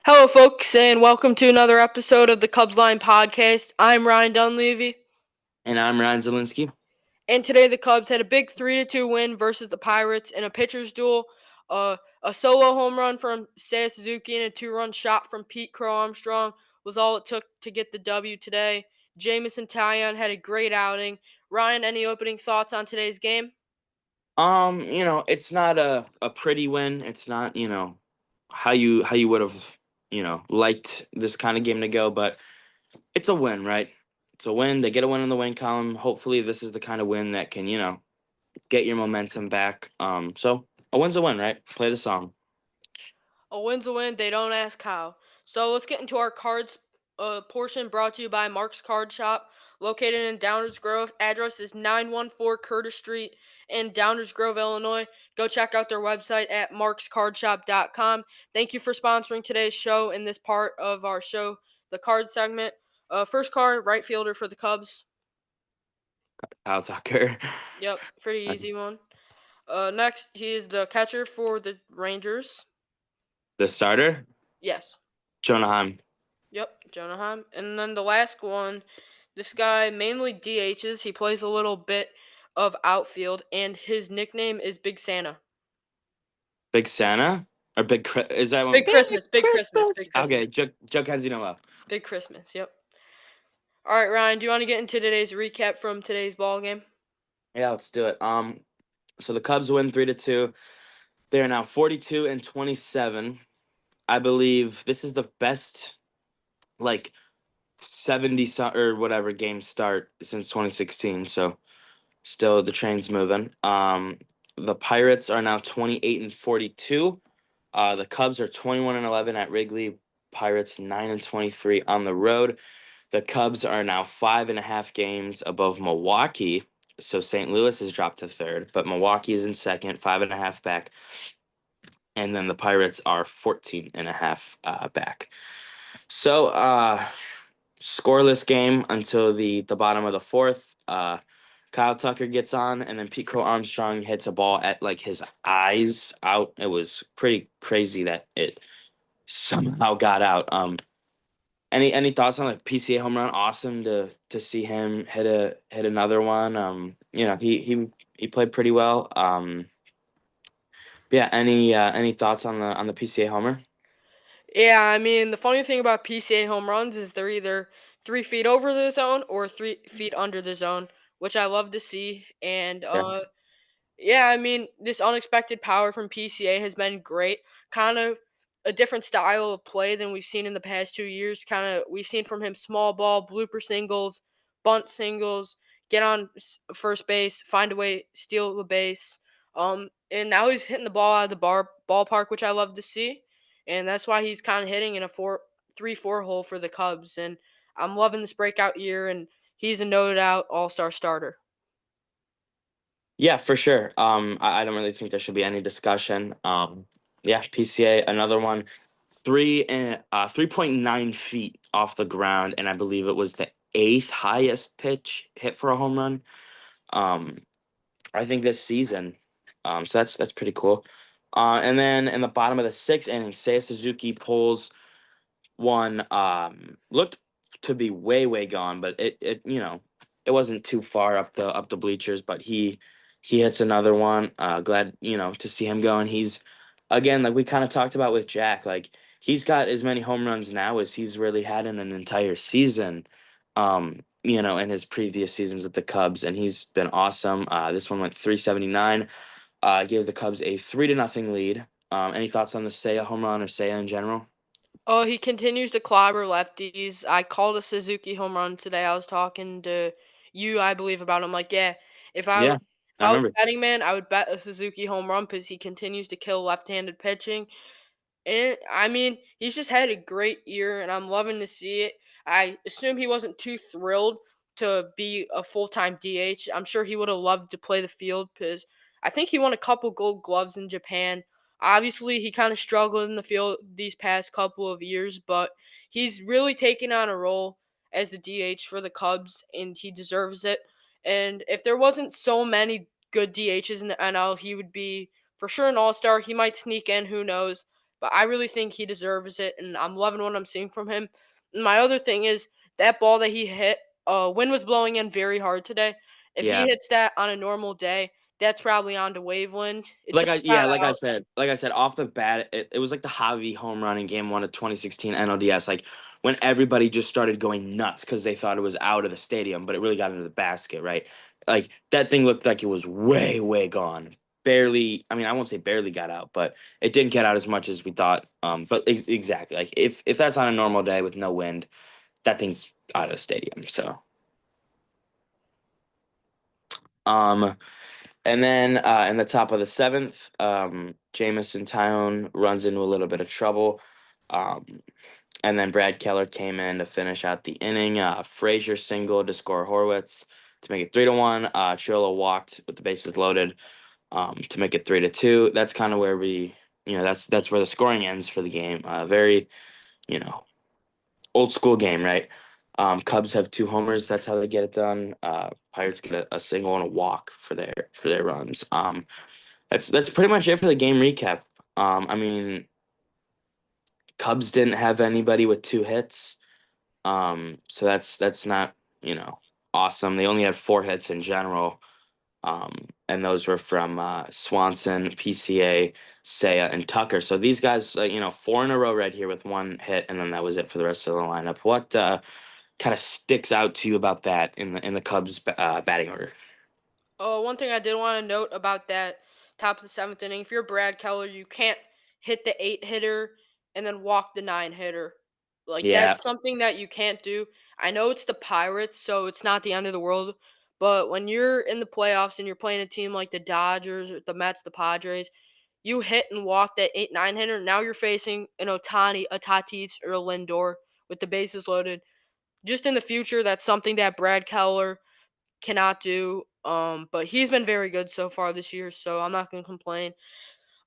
Hello, folks, and welcome to another episode of the Cubs Line Podcast. I'm Ryan Dunleavy, And I'm Ryan Zielinski. and today the Cubs had a big 3-2 win versus the Pirates in a pitcher's duel. A solo home run from Seiya Suzuki and a two-run shot from Pete Crow Armstrong was all it took to get the W today. Jameson Taillon had a great outing. Ryan, any opening thoughts on today's game? It's not a pretty win. It's not, how you would have, liked this kind of game to go, but it's a win, right? It's a win. They get a win in the win column. Hopefully this is the kind of win that can, get your momentum back. So a win's a win, right? Play the song. A win's a win. They don't ask how. So let's get into our cards portion brought to you by Mark's Card Shop, located in Downers Grove. Address is 914 Curtis Street in Downers Grove, Illinois. Go check out their website at markscardshop.com. Thank you for sponsoring today's show in this part of our show, the card segment. First card, right fielder for the Cubs. Kyle Tucker. Yep, pretty easy one. Next, he is the catcher for the Rangers. The starter, Yes. Jonah Heim. Yep, Jonahan. And then the last one, this guy mainly DHs. He plays a little bit of outfield, and his nickname is Big Santa. Big Santa? Or is that one? Big Big Christmas, Big Christmas, Christmas. Big Okay, Christmas, Joe Canzino. Big Christmas. Yep. All right, Ryan. Do you want to get into today's recap from today's ball game? Yeah, let's do it. So the Cubs win 3-2. They are now 42-27. I believe this is the best, like 70 or whatever game start since 2016. So still the train's moving. The Pirates are now 28-42. The Cubs are 21-11 at Wrigley. Pirates 9-23 on the road. The Cubs are now 5.5 games above Milwaukee. So St. Louis has dropped to third, but Milwaukee is in second, 5.5 back. And then the Pirates are 14.5 back. So scoreless game until the bottom of the fourth. Kyle Tucker gets on, and then Pete Crow Armstrong hits a ball at like his eyes out. It was pretty crazy that it somehow got out. Any thoughts on like PCA home run? Awesome to see him hit another one. He played pretty well. Yeah. Any thoughts on the PCA homer? Yeah, I mean, the funny thing about PCA home runs is they're either 3 feet over the zone or 3 feet under the zone, which I love to see. And Yeah. yeah, I mean, this unexpected power from PCA has been great. Kind of a different style of play than we've seen in the past 2 years. We've seen from him small ball, blooper singles, bunt singles, get on first base, find a way, steal the base. And now he's hitting the ball out of the ballpark, which I love to see. And that's why he's kind of hitting in a 3-4 hole for the Cubs. And I'm loving this breakout year, and he's a no doubt all-star starter. Yeah, for sure. I don't really think there should be any discussion. Yeah, PCA, another one, 3.9 feet off the ground, and I believe it was the eighth highest pitch hit for a home run. Um, I think this season. So that's pretty cool. And then in the bottom of the sixth inning, Seiya Suzuki pulls one. Looked to be way gone, but it wasn't too far up the bleachers. But he hits another one. Glad to see him going. He's again like we kind of talked about with Jack. Like he's got as many home runs now as he's really had in an entire season. In his previous seasons with the Cubs, and he's been awesome. This one went 379. Gave the Cubs a 3-0 lead. Any thoughts on the Seiya home run or Seiya in general? Oh, he continues to clobber lefties. I called a Suzuki home run today. I was talking to you, I believe, about him. Like, yeah, if I Yeah, if I I was remember. a betting man, I would bet a Suzuki home run because he continues to kill left-handed pitching. And I mean, he's just had a great year, and I'm loving to see it. I assume he wasn't too thrilled to be a full-time DH. I'm sure he would have loved to play the field because I think he won a couple Gold Gloves in Japan. Obviously, he kind of struggled in the field these past couple of years, but he's really taken on a role as the DH for the Cubs, and he deserves it. And if there wasn't so many good DHs in the NL, he would be for sure an all-star. He might sneak in, who knows? but I really think he deserves it, and I'm loving what I'm seeing from him. And my other thing is that ball that he hit. Wind was blowing in very hard today. If he Yeah. hits that on a normal day, that's probably on to wave wind. It Like I just yeah, got like I out. said, off the bat, it was like the Javi home run in Game 1 of 2016 NLDS. Like when everybody just started going nuts because they thought it was out of the stadium, but it really got into the basket, right? Like that thing looked like it was way, way gone. Barely, I mean, I won't say barely got out, but it didn't get out as much as we thought. But exactly, like if that's on a normal day with no wind, that thing's out of the stadium. So, um, and then in the top of the seventh, Jameson Taillon runs into a little bit of trouble. Um, and then Brad Keller came in to finish out the inning. Frazier singled to score Horwitz to make it 3-1. Chiola walked with the bases loaded to make it 3-2. That's kind of where that's where the scoring ends for the game. Very, you know, old school game, right? Cubs have two homers. That's how they get it done. Pirates get a single and a walk for their runs. That's pretty much it for the game recap. I mean, Cubs didn't have anybody with two hits. So that's not, awesome. They only had four hits in general. And those were from Swanson, PCA, Saya, and Tucker. So these guys, four in a row right here with one hit, and then that was it for the rest of the lineup. What kind of sticks out to you about that in the Cubs batting order? One thing I did want to note about that top of the seventh inning, if you're Brad Keller, you can't hit the eight hitter and then walk the nine hitter. Like Yeah, that's something that you can't do. I know it's the Pirates, so it's not the end of the world. But when you're in the playoffs and you're playing a team like the Dodgers, or the Mets, the Padres, you hit and walk that 8-9 hitter. Now you're facing an Otani, a Tatis, or a Lindor with the bases loaded. Just in the future, that's something that Brad Keller cannot do. But he's been very good so far this year, so I'm not gonna complain.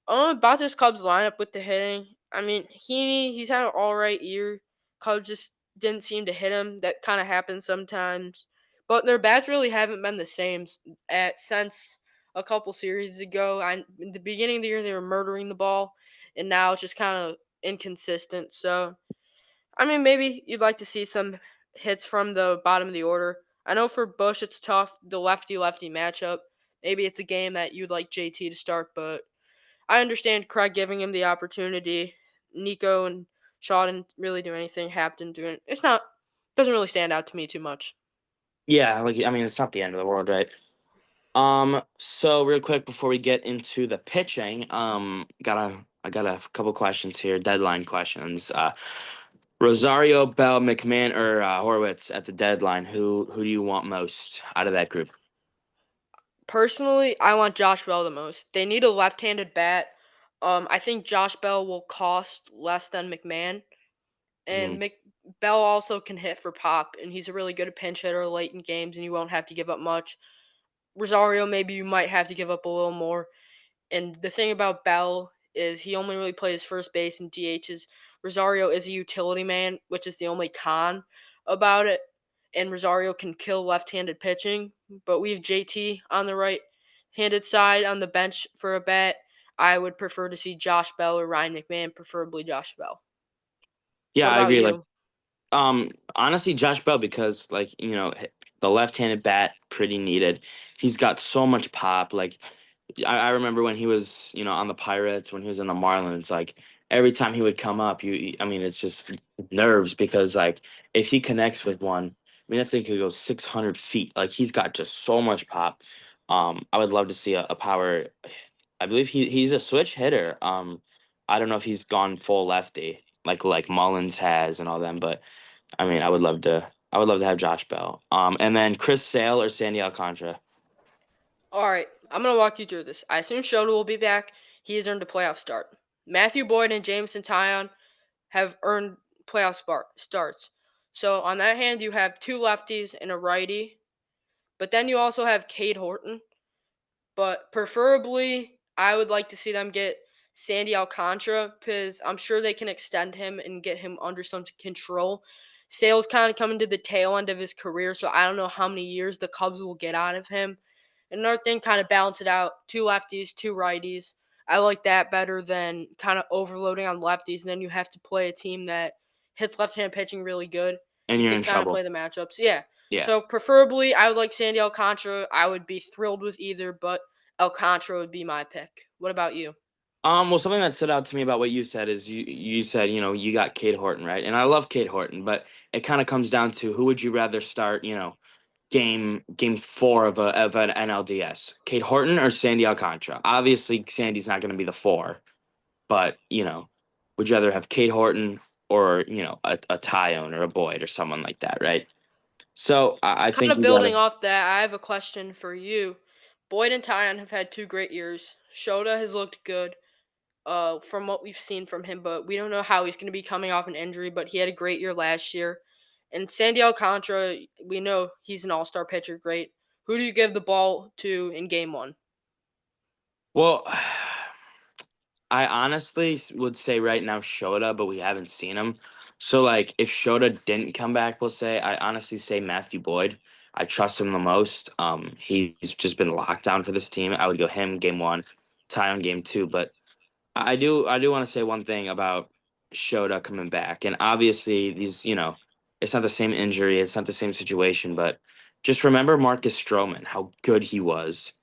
About this Cubs lineup with the hitting, I mean, he's had an all right year. Cubs just didn't seem to hit him. That kind of happens sometimes, but their bats really haven't been the same since a couple series ago. In the beginning of the year they were murdering the ball, and now it's just kind of inconsistent. So I mean, maybe you'd like to see some hits from the bottom of the order. I know for Bush it's tough, the lefty lefty matchup. Maybe it's a game that you'd like JT to start, but I understand Craig giving him the opportunity. Nico and Shaw didn't really do anything. Hap didn't do it. It's not doesn't really stand out to me too much. yeah. Like I mean, it's not the end of the world, right? So real quick before we get into the pitching, I got a couple questions here, deadline questions. Rosario, Bell, McMahon, or Horwitz at the deadline. Who do you want most out of that group? Personally, I want Josh Bell the most. They need a left-handed bat. I think Josh Bell will cost less than McMahon. Mhm. And Bell also can hit for pop, and he's a really good pinch hitter late in games, and you won't have to give up much. Rosario, maybe you might have to give up a little more. And the thing about Bell is he only really plays first base and DHs. Rosario is a utility man, which is the only con about it. And Rosario can kill left-handed pitching, but we have JT on the right-handed side on the bench for a bat. I would prefer to see Josh Bell or Ryan McMahon, preferably Josh Bell. Yeah, What I about agree. you? Honestly, Josh Bell because the left-handed bat pretty needed. He's got so much pop. Like I remember when he was on the Pirates, when he was in the Marlins. Like every time he would come up, I mean, it's just nerves because like if he connects with one, I mean that thing could go 600 feet. Like he's got just so much pop. I would love to see a power. I believe he's a switch hitter. I don't know if he's gone full lefty like Mullins has and all them, but I mean, I would love to have Josh Bell. And then Chris Sale or Sandy Alcantara. All right, I'm gonna walk you through this. I assume Shota will be back. He has earned a playoff start. Matthew Boyd and Jameson Taillon have earned playoff starts. So on that hand, you have two lefties and a righty, but then you also have Cade Horton. But preferably, I would like to see them get Sandy Alcantara because I'm sure they can extend him and get him under some control. Sale's kind of coming to the tail end of his career, so I don't know how many years the Cubs will get out of him. Another thing, kind of balance it out: two lefties, two righties. I like that better than kind of overloading on lefties, and then you have to play a team that hits left-hand pitching really good. And You you're could in kind of trouble. play the matchups. Yeah. Yeah. So preferably, I would like Sandy Alcantara. I would be thrilled with either, but Alcantara would be my pick. What about you? Well, something that stood out to me about what you said is you said, you got Cade Horton, right? And I love Cade Horton, but it kind of comes down to who would you rather start, game 4 of an NLDS, Cade Horton or Sandy Alcantara? Obviously, Sandy's not going to be the 4, but would you rather have Cade Horton or a Tyone or a Boyd or someone like that, right? So I Kind think of you got building to. off that, I have a question for you. Boyd and Tyon have had 2 great years. Shota has looked good, from what we've seen from him, but we don't know how he's going to be coming off an injury. But he had a great year last year. And Sandy Alcantara, we know he's an all-star pitcher, great. Who do you give the ball to in Game 1? Well, I honestly would say right now Shota, but we haven't seen him. So like, if Shota didn't come back, we'll say I honestly say Matthew Boyd. I trust him the most. He's just been locked down for this team. I would go him game 1, tie on game 2. But I do want to say one thing about Shota coming back, and obviously it's not the same injury, it's not the same situation, but just remember Marcus Stroman, how good he was,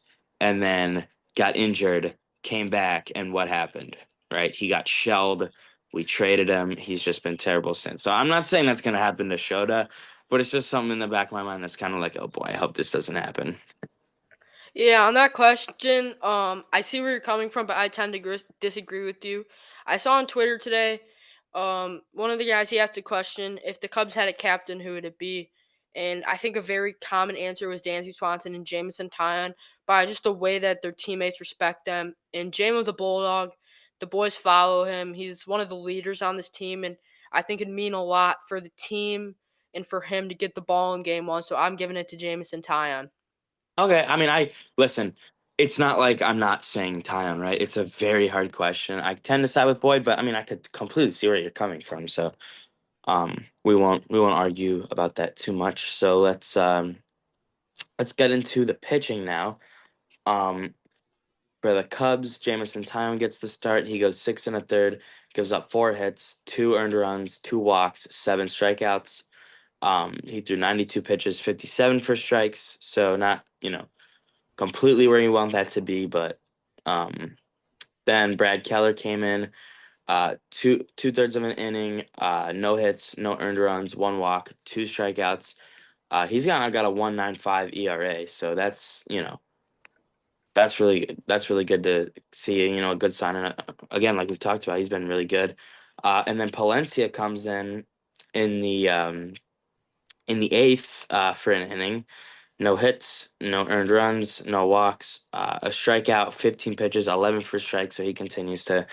and then got injured, came back, and what happened? Right, he got shelled. We traded him. He's just been terrible since. So I'm not saying that's going to happen to Shota, but it's just something in the back of my mind that's kind of like, oh boy, I hope this doesn't happen. Yeah, on that question, I see where you're coming from, but I tend to disagree with you. I saw on Twitter today, one of the guys he asked a question: if the Cubs had a captain, who would it be? And I think a very common answer was Dansby Swanson and Jameson Taillon, by just the way that their teammates respect them. And Jamo's a bulldog; the boys follow him. He's one of the leaders on this team, and I think it'd mean a lot for the team and for him to get the ball in Game 1. So I'm giving it to Jameson Taillon. Okay, I mean, I listen. It's not like I'm not saying Tyon, right? It's a very hard question. I tend to side with Boyd, but I mean, I could completely see where you're coming from. So, we won't argue about that too much. So let's get into the pitching now. Um, for the Cubs, Jameson Taillon gets the start. He goes 6 1/3, gives up 4 hits, 2 earned runs, 2 walks, 7 strikeouts. He threw 92 pitches, 57 for strikes. So not completely where you want that to be, but um, then Brad Keller came in, two thirds of an inning, no hits, no earned runs, 1 walk, 2 strikeouts. He's got a 1.95 ERA, so that's really good to see. A good sign. And again, like we've talked about, he's been really good. And then Palencia comes in the eighth for an inning. No hits, no earned runs, no walks, a strikeout, 15 pitches, 11 for strikes. So he continues to,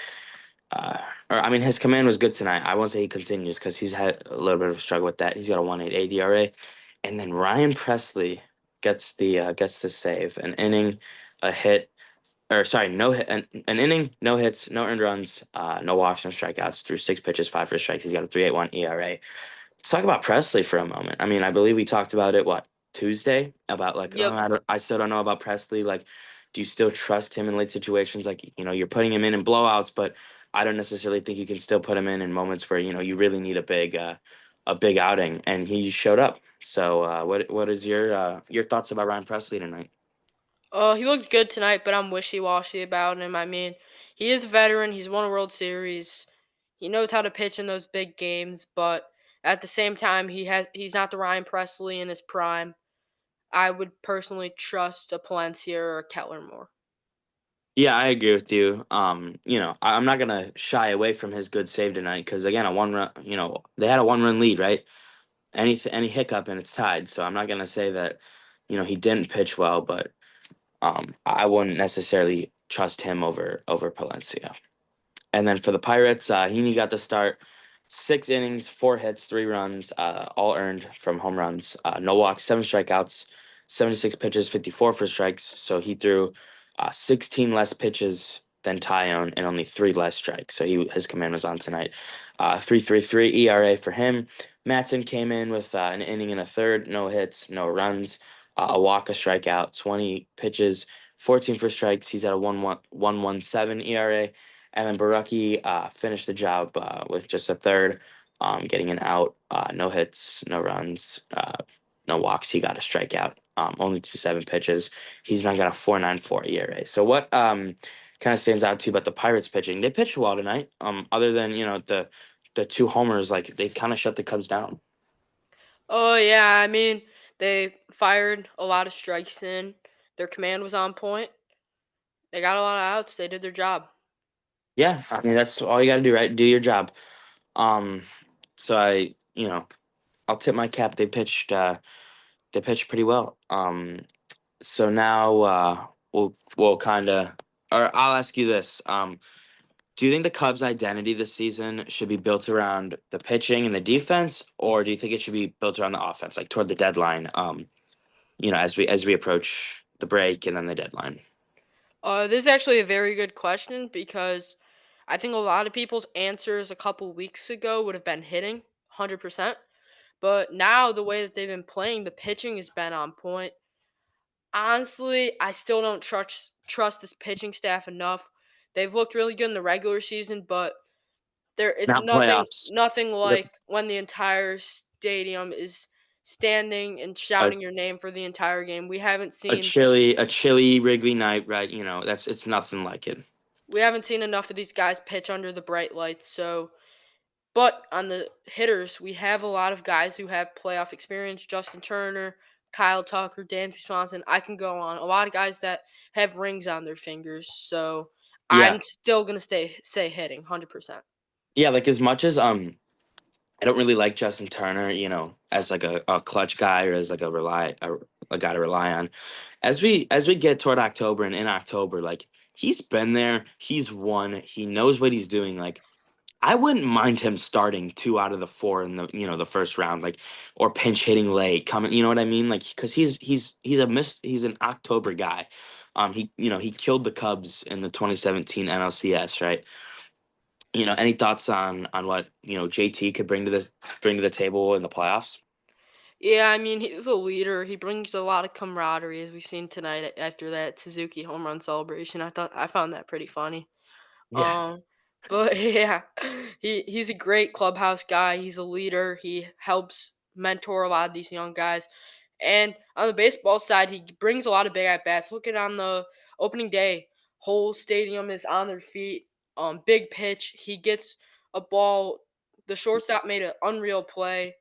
or I mean, his command was good tonight. I won't say he continues because he's had a little bit of a struggle with that. He's got a 1.88 ERA, and then Ryan Presley gets the save, an inning, a hit, or sorry, no hit, an inning, no hits, no earned runs, no walks, no strikeouts, through 6 pitches, 5 for strikes. He's got a 3.81 ERA. Let's talk about Presley for a moment. I mean, I believe we talked about it, what, Tuesday? About like, oh, Yep. I still don't know about Presley. Like, do you still trust him in late situations? Like, you're putting him in blowouts, but I don't necessarily think you can still put him in moments where, you really need a big outing. And he showed up. So, what is your thoughts about Ryan Presley tonight? He looked good tonight, but I'm wishy-washy about him. I mean, he is a veteran. He's won a World Series. He knows how to pitch in those big games, but at the same time, he's not the Ryan Presley in his prime. I would personally trust a Palencia or a Kettler more. Yeah, I agree with you. I'm not gonna shy away from his good save tonight because again, a 1 run. They had a 1 run lead, right? Any hiccup and it's tied. So I'm not gonna say that he didn't pitch well, but I wouldn't necessarily trust him over Palencia. And then for the Pirates, Heaney got the start. 6 innings, 4 hits, 3 runs, all earned from home runs. No walks, 7 strikeouts, 76 pitches, 54 for strikes. So he threw 16 less pitches than Tyone and only 3 less strikes. So his command was on tonight. 3.33 ERA for him. Matson came in with an inning and a third, no hits, no runs, a walk, a strikeout, 20 pitches, 14 for strikes. He's at a 1.17 ERA. And then Baraki finished the job with just a third, getting an out, no hits, no runs, no walks. He got a strikeout. Only 2 7 pitches. He's now got a 4.94 ERA. So what kind of stands out to you about the Pirates pitching? They pitched well tonight. Other than the two homers, like they kind of shut the Cubs down. Oh yeah, I mean they fired a lot of strikes in. Their command was on point. They got a lot of outs. They did their job. Yeah, I mean that's all you got to do, right? Do your job. Um, so I'll tip my cap. They pitched pretty well. So now we'll kind of, or I'll ask you this. Do you think the Cubs' identity this season should be built around the pitching and the defense, or do you think it should be built around the offense, like toward the deadline? As we approach the break and then the deadline. This is actually a very good question because I think a lot of people's answers a couple weeks ago would have been hitting 100%. But now the way that they've been playing, the pitching has been on point. Honestly, I still don't trust this pitching staff enough. They've looked really good in the regular season, but there is Not playoffs. nothing Yep. like when the entire stadium is standing and A, shouting your name for the entire game. a chilly Wrigley night, right? It's nothing like it. We haven't seen enough of these guys pitch under the bright lights. So, but on the hitters, we have a lot of guys who have playoff experience. Justin Turner, Kyle Tucker, Dan Swanson. I can go on. A lot of guys that have rings on their fingers. So Yeah, I'm still gonna say hitting 100%. yeah. Like as much as I don't really like Justin Turner, as like a clutch guy or as like a guy to rely on. As we get toward October and in October, like he's been there, he's won, he knows what he's doing. Like I wouldn't mind him starting 2 out of the 4 in the first round, like or pinch hitting late, coming. You know what I mean? Like because he's an October guy. He killed the Cubs in the 2017 NLCS, right? Any thoughts on what JT could bring to the table in the playoffs? Yeah, I mean he's a leader. He brings a lot of camaraderie, as we've seen tonight after that Suzuki home run celebration. I found that pretty funny. Yeah, Um, but yeah, he's a great clubhouse guy. He's a leader. He helps mentor a lot of these young guys. And on the baseball side, he brings a lot of big at bats. Look at on the opening day, whole stadium is on their feet. Big pitch. He gets a ball. The shortstop made an unreal play,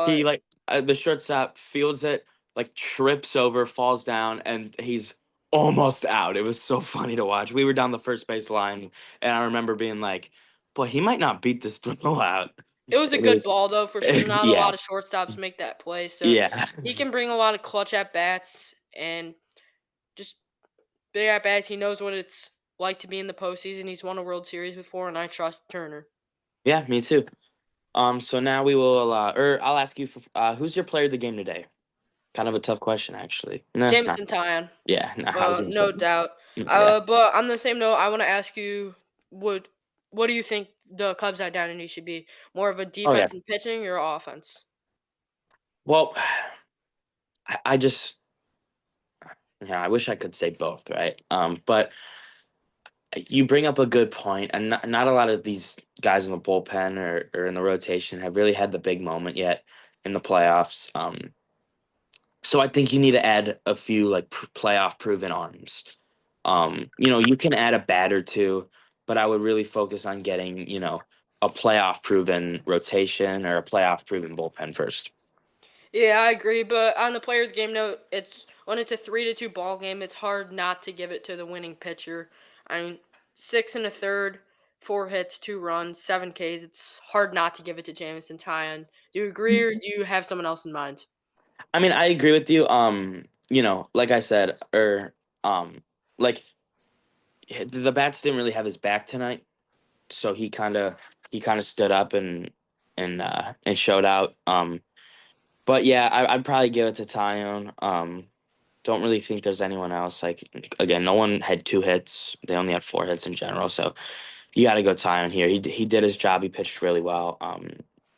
he but like the shortstop fields it, like trips over, falls down, and he's almost out. It was so funny to watch. We were down the first base line, and I remember being like, "Boy, he might not beat this throw out." it was a It good was, ball though for sure. Not a yeah, lot of shortstops make that play, so yeah. he can bring a lot of clutch at bats and just big at bats. He knows what it's like to be in the postseason. He's won a World Series before, and I trust Turner. Yeah, me too. So now we will, or I'll ask you, who's your player of the game today? Kind of a tough question, actually. Nah, nah. Jameson Taillon, Yeah, nah, I was gonna say, no doubt. yeah. But on the same note, I want to ask you, what what do you think the Cubs' identity should be? More of a Oh yeah. defense and pitching or offense? Well, I just, I wish I could say both, right? But you bring up a good point, and not a lot of these guys in the bullpen or in the rotation have really had the big moment yet in the playoffs. So I think you need to add a few like playoff proven arms. You can add a bat or two, but I would really focus on getting, a playoff proven rotation or a playoff proven bullpen first. Yeah, I agree. But on the players' game note, it's when it's a 3-2 ball game, it's hard not to give it to the winning pitcher. I mean, 6 1/3, 4 hits, 2 runs, 7 Ks. It's hard not to give it to Jameson Taillon. Do you agree, or do you have someone else in mind? I mean, I agree with you. Like I said, or like the bats didn't really have his back tonight, so he kind of stood up and showed out. But yeah, I'd probably give it to Tyone. Don't really think there's anyone else. Like again, no one had 2 hits. They only had 4 hits in general. So you got to go Tyone here. He did his job. He pitched really well.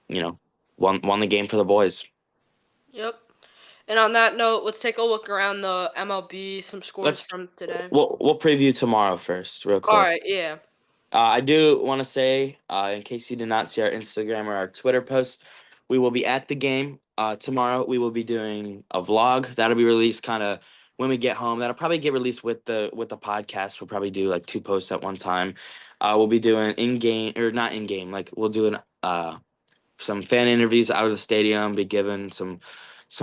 You know, won the game for the boys. Yep. And on that note, let's take a look around the MLB, some scores Let's from today. we'll preview tomorrow first, real All quick. right, yeah. I do want to say, in case you did not see our Instagram or our Twitter posts, we will be at the game tomorrow. We will be doing a vlog that'll be released kind of when we get home. That'll probably get released with the podcast. We'll probably do like two posts at one time. We'll be doing in game or not in game. Like we'll do some fan interviews out of the stadium. Be giving some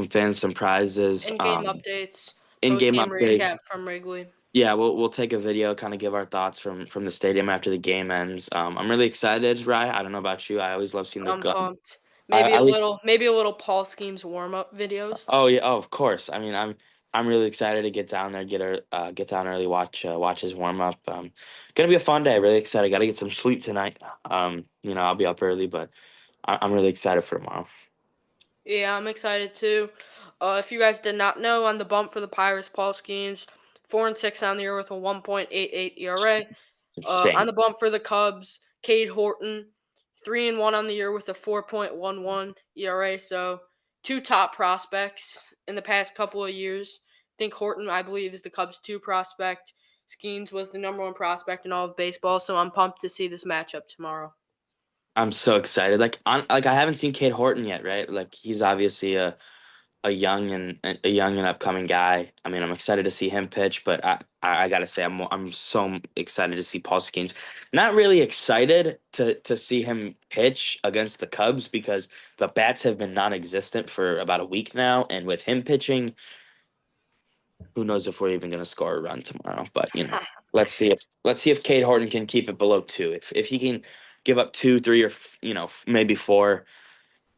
fans some prizes. In-game updates, In game post-game updates. recap from Wrigley. Yeah, we'll take a video, kind of give our thoughts from the stadium after the game ends. I'm really excited, Rye. I don't know about you. I always love seeing the I'm gun. pumped. I Maybe at a least. little, maybe a little Paul Schemes warm-up videos. Oh yeah, oh, of course. I mean, I'm really excited to get down there, get down early, watch his warm up. Gonna be a fun day. Really excited. Got to get some sleep tonight. I'll be up early, but I'm really excited for tomorrow. Yeah, I'm excited too. If you guys did not know, on the bump for the Pirates, Paul Skeens, 4-6 on the year with a 1.88 ERA. On Insane. the bump for the Cubs, Cade Horton, 3-1 on the year with a 4.11 ERA. So two top prospects in the past couple of years. I think Horton, I believe, is the Cubs' two prospect. Skeens was the number one prospect in all of baseball. So I'm pumped to see this matchup tomorrow. I'm so excited. Like I haven't seen Kate Horton yet, right? Like he's obviously a young and upcoming guy. I mean, I'm excited to see him pitch, but I gotta say I'm so excited to see Paul Skeens. Not really excited to see him pitch against the Cubs because the bats have been non-existent for about a week now, and with him pitching, who knows if we're even gonna score a run tomorrow? But let's see if Cade Horton can keep it below two. If he can give up two, three, or maybe four,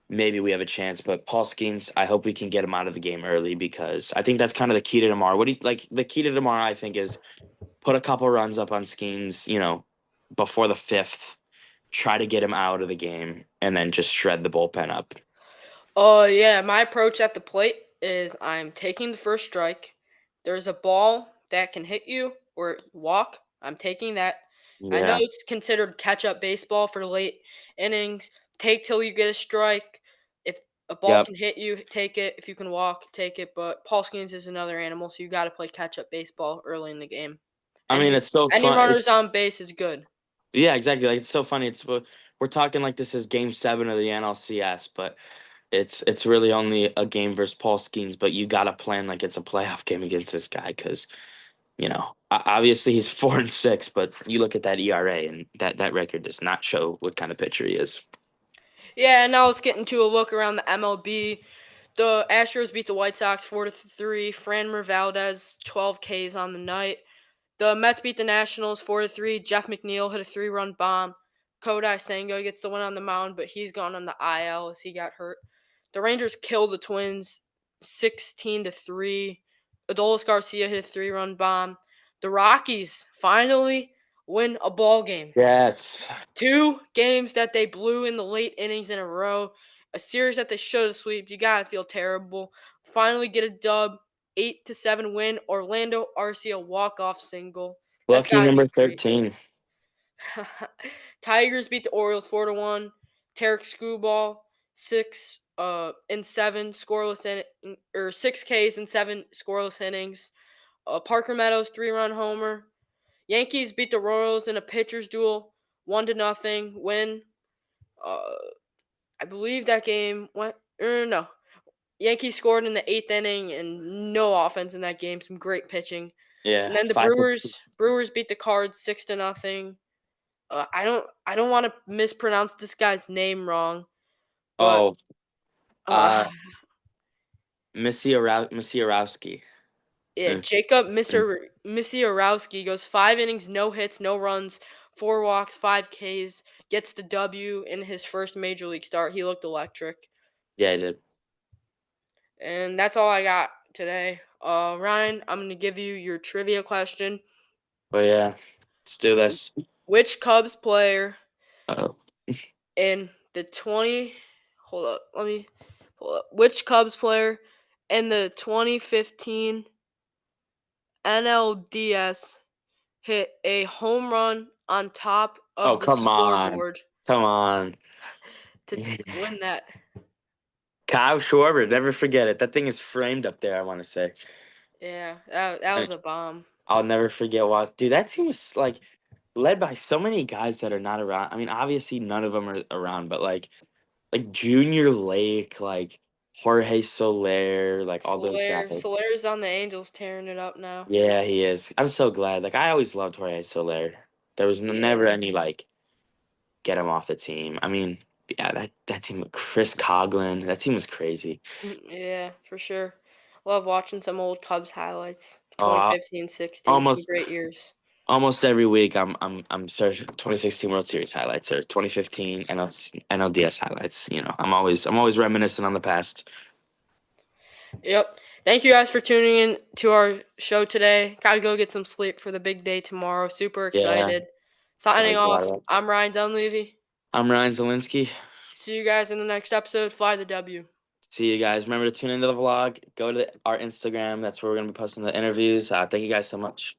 maybe we have a chance. But Paul Skeens, I hope we can get him out of the game early because I think that's kind of the key to tomorrow. What do you like? The key to tomorrow, I think, is put a couple runs up on Skeens, before the fifth. Try to get him out of the game, and then just shred the bullpen up. Oh, yeah. My approach at the plate is I'm taking the first strike. There's a ball that can hit you or walk. I'm taking that. I know Yeah. it's considered catch up baseball for late innings. Take till you get a strike. If a ball Yep. can hit you, take it. If you can walk, take it. But Paul Skeens is another animal, so you got to play catch up baseball early in the game. I mean, Any it's so any fun. runners on base is good. Yeah, exactly. Like it's so funny. We're talking like this is Game 7 of the NLCS, but it's really only a game versus Paul Skeens. But you got to plan like it's a playoff game against this guy because obviously he's 4-6, but you look at that ERA and that record does not show what kind of pitcher he is. Yeah, and now let's get into a look around the MLB. The Astros beat the White Sox 4-3. Franmer Valdez 12 Ks on the night. The Mets beat the Nationals 4-3. Jeff McNeil hit a 3-run bomb. Kodai Senga gets the win on the mound, but he's gone on the IL as he got hurt. The Rangers kill the Twins 16-3. Adolis Garcia hit a 3-run bomb. The Rockies finally win a ball game. Yes. Two games that they blew in the late innings in a row. A series that they should have swept. You gotta feel terrible. Finally get a dub. 8-7 win. Orlando Arcia walk-off single. That's Lucky gotta number be great. 13. Tigers beat the Orioles 4-1. Tarek Skubal 6 and 7 scoreless or 6 Ks and 7 scoreless innings. Parker Meadows 3-run homer. Yankees beat the Royals in a pitcher's duel, 1-0 win. Uh, I believe that game went. No, Yankees scored in the eighth inning and no offense in that game. Some great pitching, and Yeah, then the 5-6. Brewers beat the Cards 6-0. I don't want to mispronounce this guy's name wrong, but Oh, uh, uh, Misiorowski. yeah, Jacob Misiorowski goes 5 innings, no hits, no runs, 4 walks, 5 Ks, gets the W in his first major league start. He looked electric. Yeah, I did. And that's all I got today. Ryan, I'm gonna give you your trivia question. But yeah, let's do this. Which Cubs player Oh, in the 20 hold up, let me pull up. Which Cubs player in the 2015 NLDS hit a home run on top oh, of the come on, scoreboard come on. to win that? Kyle Schwarber, never forget it. That thing is framed up there, I want to say. Yeah, that And was a bomb. I'll never forget what, dude, that team was like led by so many guys that are not around. I mean, obviously none of them are around, but like Junior Lake, like Jorge Soler, like all those guys. Solaire's on the Angels tearing it up now. Yeah, he is. I'm so glad. Like I always loved Jorge Soler. There was never Yeah. any like get him off the team. I mean, yeah, that team, Chris Coughlin, that team was crazy. Yeah, for sure. Love watching some old Cubs highlights. Oh, 2015, 16, some almost great years. almost every week I'm searching 2016 World Series highlights or 2015 NLDS highlights. You know, I'm always reminiscing on the past. Yep. Thank you guys for tuning in to our show today. Gotta go get some sleep for the big day tomorrow. Super Yeah, excited. Signing gotta get out off. of that. I'm Ryan Dunleavy. I'm Ryan Zielinski. See you guys in the next episode. Fly the W. See you guys. Remember to tune into the vlog. Go to our Instagram. That's where we're gonna be posting the interviews. Thank you guys so much.